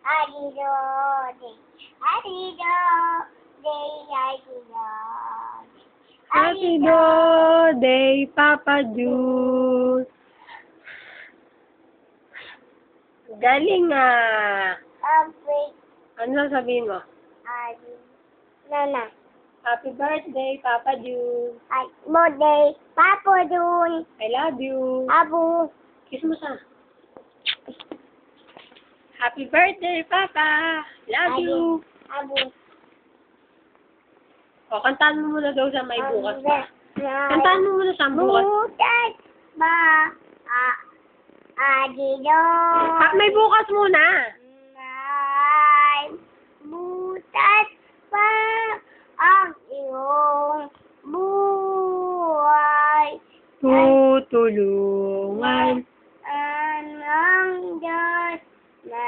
Adido, day. Adido, day, adido. Happy birthday, Papa Jude. Galing ah. Happy, Ano sabihin mo? Nana. Happy birthday, Papa Jude. Ay, birthday, Papa Jun. I love you. Abu. Kiss mo sa. Happy birthday, Papa. Love you. Abu. O, kantaan mo muna daw sa may bukas pa. Kantaan Kantaan mo muna sa bukas. Bukas ba? Adido. May bukas muna. May butas pa ang iyong buhay. Tutulungan. Anong Diyos na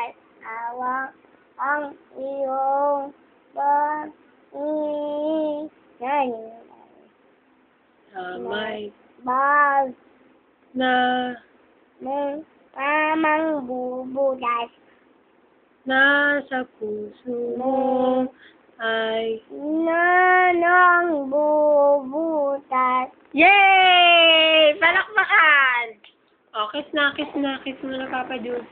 awang ang iyong pag-ibig. May Bag na ng tamang bubudas nasa puso mo ay nanang bubutas. yay! Palakpakan! O, kiss na, kiss na, kiss mo na, Papa Jude.